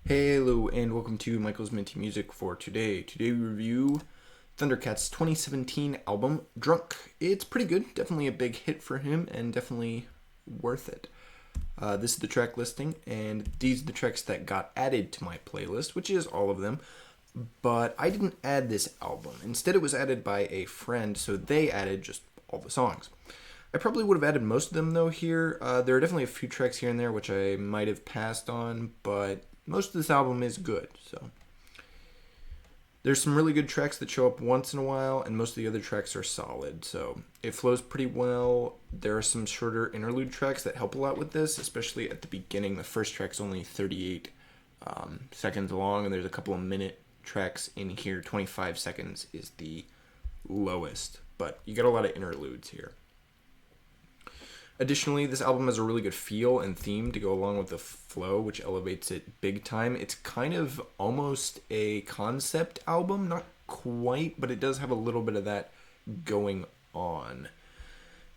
Hello and welcome to Michael's Minty Music for today. Today we review Thundercat's 2017 album, Drunk. It's pretty good, definitely a big hit for him and definitely worth it. This is the track listing and these are the tracks that got added to my playlist, which is all of them. But I didn't add this album. Instead it was added by a friend, so they added just all the songs. I probably would have added most of them though here. There are definitely a few tracks here and there which I might have passed on, but most of this album is good, so. There's some really good tracks that show up once in a while, and most of the other tracks are solid, so it flows pretty well. There are some shorter interlude tracks that help a lot with this, especially at the beginning. The first track's only 38 seconds long, and there's a couple of minute tracks in here. 25 seconds is the lowest, but you get a lot of interludes here. Additionally, this album has a really good feel and theme to go along with the flow, which elevates it big time. It's kind of almost a concept album, not quite, but it does have a little bit of that going on.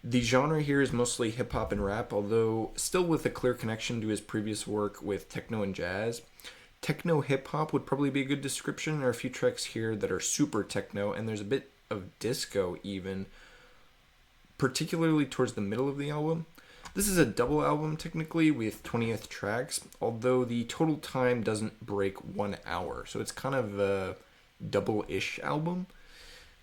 The genre here is mostly hip-hop and rap, although still with a clear connection to his previous work with techno and jazz. Techno hip-hop would probably be a good description. There are a few tracks here that are super techno, and there's a bit of disco even, particularly towards the middle of the album. This is a double album technically with 20th tracks, although the total time doesn't break 1 hour, so it's kind of a double-ish album.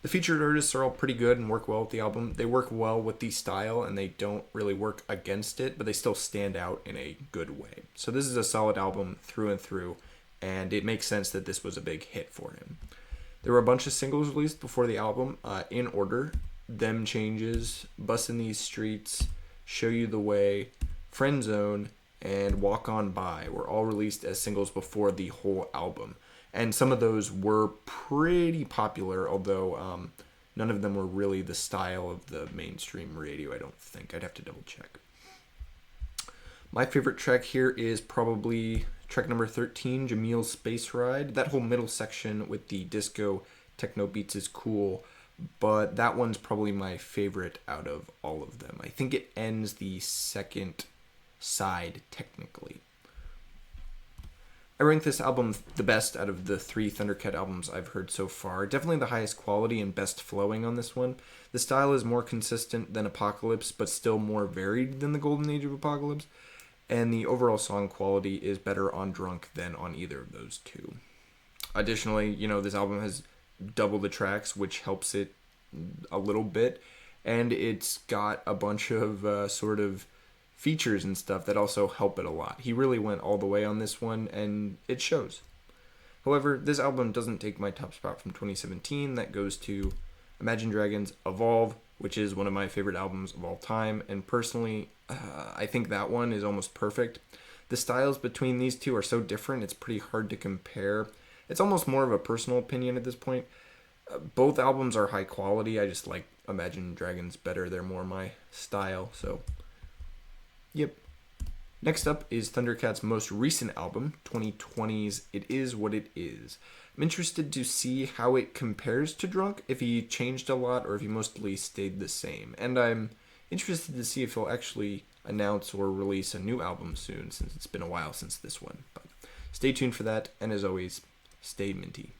The featured artists are all pretty good and work well with the album. They work well with the style and they don't really work against it, but they still stand out in a good way. So this is a solid album through and through, and it makes sense that this was a big hit for him. There were a bunch of singles released before the album in order. Them Changes, Bustin' These Streets, Show You the Way, Friend Zone, and Walk On By were all released as singles before the whole album. And some of those were pretty popular, although none of them were really the style of the mainstream radio, I don't think. I'd have to double check. My favorite track here is probably track number 13, Jamil's Space Ride. That whole middle section with the disco techno beats is cool, but that one's probably my favorite out of all of them. I think it ends the second side, technically. I rank this album the best out of the 3 Thundercat albums I've heard so far. Definitely the highest quality and best flowing on this one. The style is more consistent than Apocalypse, but still more varied than the Golden Age of Apocalypse. And the overall song quality is better on Drunk than on either of those two. Additionally, this album has double the tracks, which helps it a little bit, and it's got a bunch of sort of features and stuff that also help it a lot. He really went all the way on this one, and it shows. However, this album doesn't take my top spot from 2017. That goes to Imagine Dragons' Evolve, which is one of my favorite albums of all time, and personally, I think that one is almost perfect. The styles between these two are so different, it's pretty hard to compare. It's almost more of a personal opinion at this point. Both albums are high quality. I just like Imagine Dragons better. They're more my style. So, yep. Next up is Thundercat's most recent album, 2020's It Is What It Is. I'm interested to see how it compares to Drunk, if he changed a lot or if he mostly stayed the same. And I'm interested to see if he'll actually announce or release a new album soon, since it's been a while since this one. But stay tuned for that, and as always, stay minty.